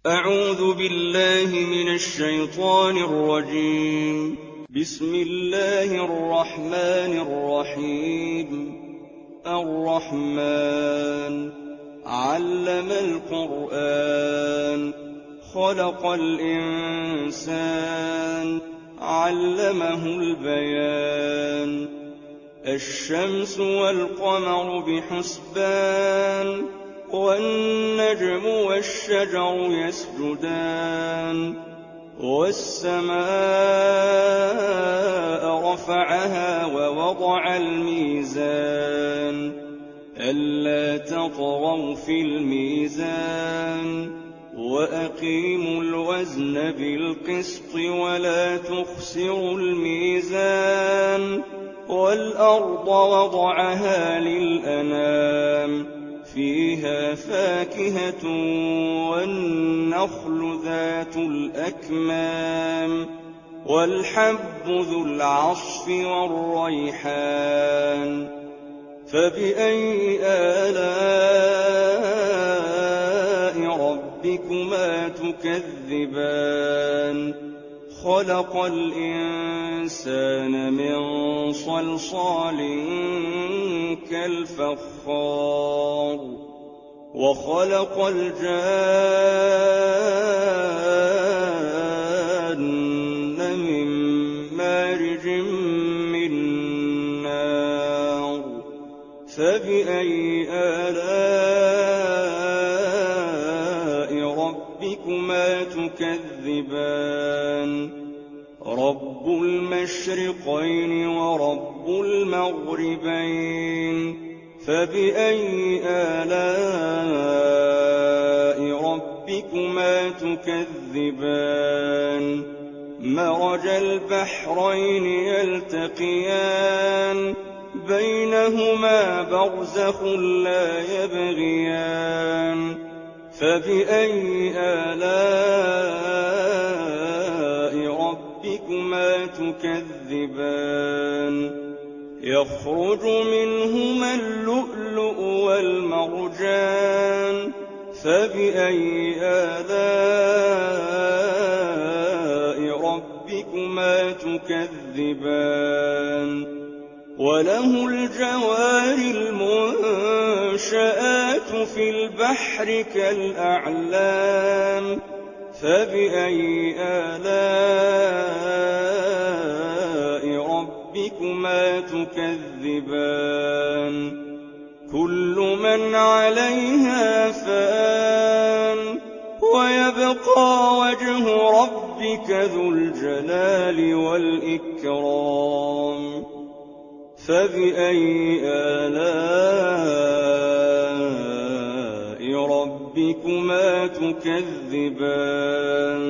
أعوذ بالله من الشيطان الرجيم. بسم الله الرحمن الرحيم. الرحمن علم القرآن خلق الإنسان علمه البيان. الشمس والقمر بحسبان والنجم والشجر يسجدان. والسماء رفعها ووضع الميزان ألا تطغوا في الميزان وأقيموا الوزن بالقسط ولا تخسروا الميزان. والأرض وضعها للأنام فيها فاكهة والنخل ذات الأكمام والحب ذو العصف والريحان. فبأي آلاء ربكما تكذبان؟ خلق الإنسان من صلصال كالفخار وخلق الجان من مارج من نار. فبأي آلاء ربكما تكذبان؟ رب المشرقين ورب المغربين. فبأي آلاء ربكما تكذبان؟ مرج البحرين يلتقيان بينهما برزخ لا يبغيان. فبأي آلاء ربكما تكذبان؟ يخرج منهما اللؤلؤ والمرجان. فبأي آلاء ربكما تكذبان؟ وله الجوار المنشآت في البحر كالأعلام. فبأي آلاء ربكما تكذبان؟ كل من عليها فان ويبقى وجه ربك ذو الجلال والإكرام. فبأي آلاء ربكما تكذبان؟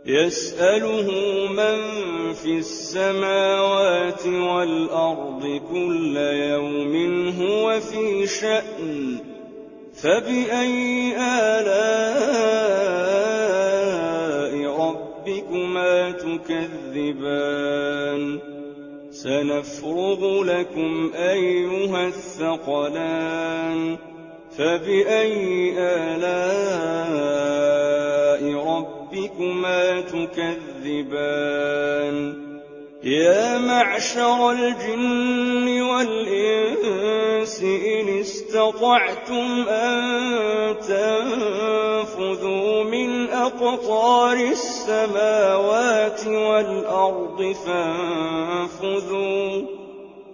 يسأله من في السماوات والأرض كل يوم هو في شأن. فبأي آلاء ربكما تكذبان؟ سنفرغ لكم أيها الثقلان. فبأي آلاء ربكما تكذبان؟ يا معشر الجن والإنس إن استطعتم أن تنفذوا من أقطار السماوات والأرض فانفذوا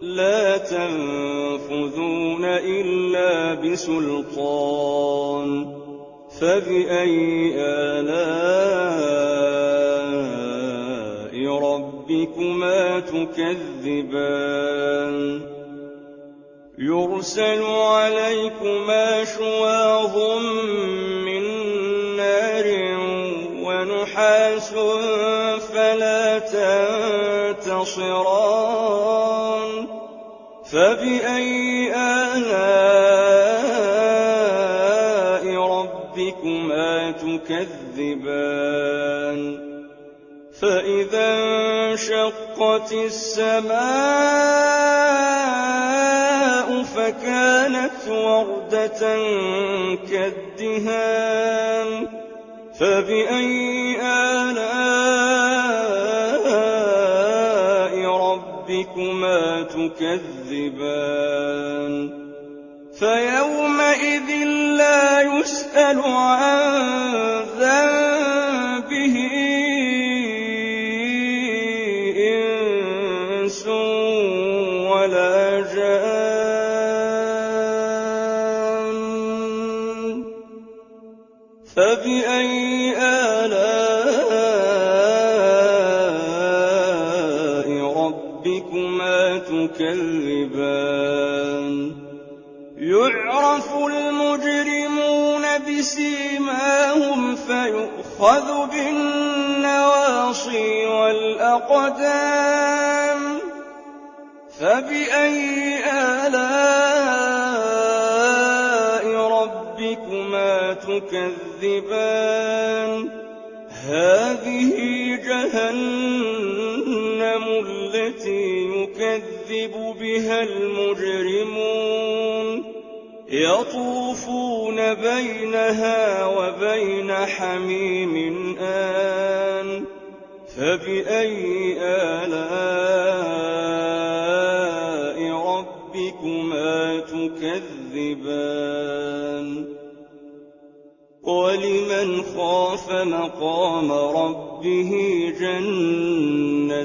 لا تنفذون إلا بسلطان. فبأي آلاء ربكما تكذبان؟ يرسل عليكما شواظ من نار ونحاس فلا تنتصران. فبأي آلاء ربكما تكذبان؟ فإذا انشقت السماء فكانت وردة كالدهان. فبأي آلاء ربكما تكذبان فيومئذ لا يسأل عن ذنبه إنس ولا جان فبأي آلاء ربكما تكذبان يعرف المجرمون بسيماهم فيؤخذ بالنواصي والأقدام فبأي آلاء ربكما تكذبان هذه جهنم التي يكذب بها المجرمون يطوفون بينها وبين حميم آن فبأي آلاء ربكما تكذبان ولمن خاف مقام ربه جنتان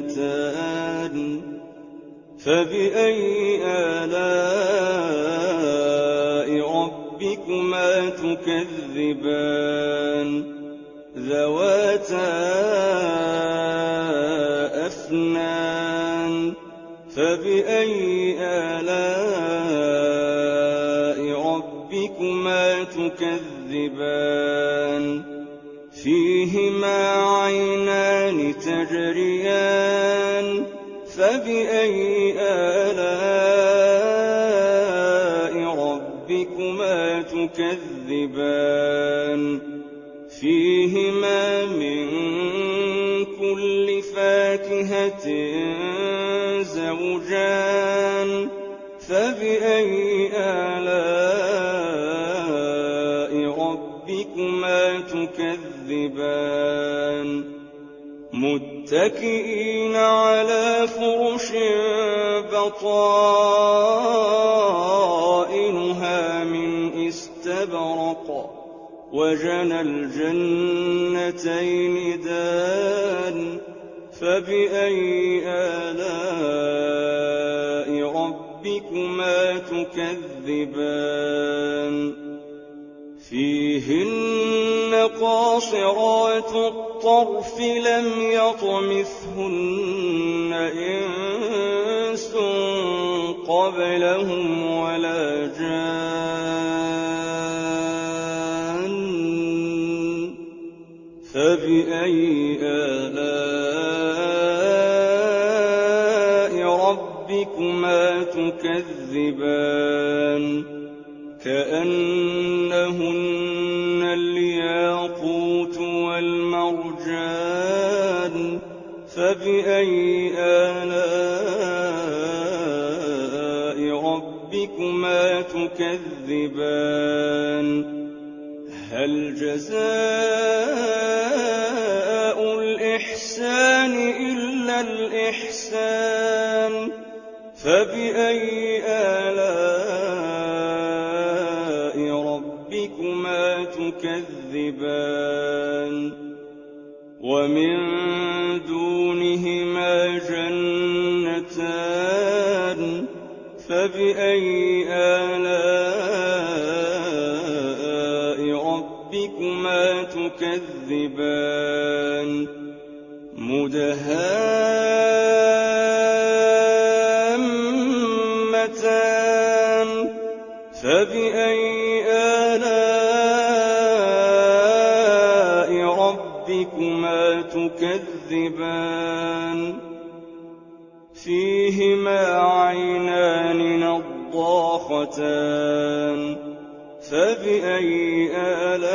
فبأي آلاء ربكما تكذبان ذواتا أفنان فبأي آلاء ربكما تكذبان فيهما عينان تجريان فبأي آلاء ربكما تكذبان فيهما من كل فاكهة زوجان فبأي آلاء ربكما تكذبان متكئين على فرش بطائنها من استبرق وجنى الجنتين دان فبأي آلاء ربكما تكذبان فيهن قاصرات الطرف لم يطمثهن إنس قبلهم ولا جان فبأي آلاء ربكما تكذبان كأنهن الياقوت والمرجان فبأي آلاء ربكما تكذبان هل جزاء الإحسان إلا الإحسان فبأي آلاء ربكما تكذبان ومن دونهما جنتان فبأي آلاء ربكما تكذبان مدهامتان فبأي آلاء ربكما تكذبان فيهما عينان نضاختان فبأي آلاء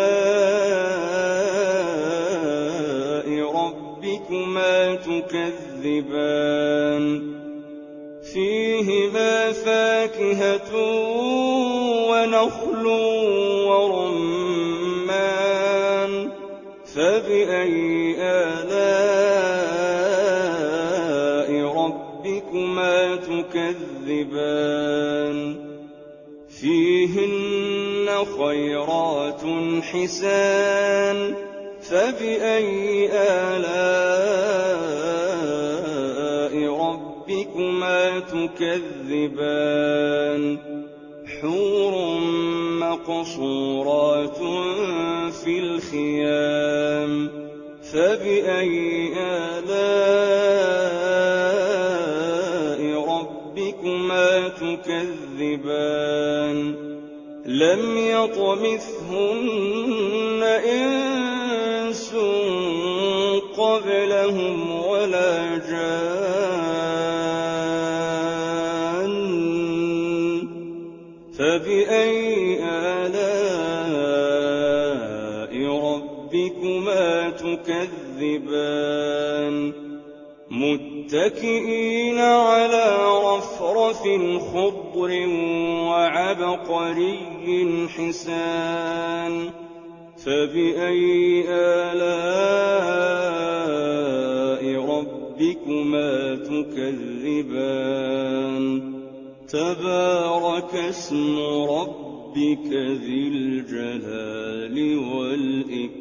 ربكما تكذبان فيهما فاكهة ونخل ورمان فبأي آلاء ربكما تكذبان فيهن خيرات حسان فبأي آلاء ربكما تكذبان حور مقصورات في الخيام فبأي آلاء ربكما تكذبان لم يطمثهن إنس قبلهم ولا جان فبأي آلاء ربكما تكذبان متكئين على رفرف خضر وعبقري حسان فبأي آلاء ربكما تكذبان تبارك اسم ربك ذي الجلال والإكرام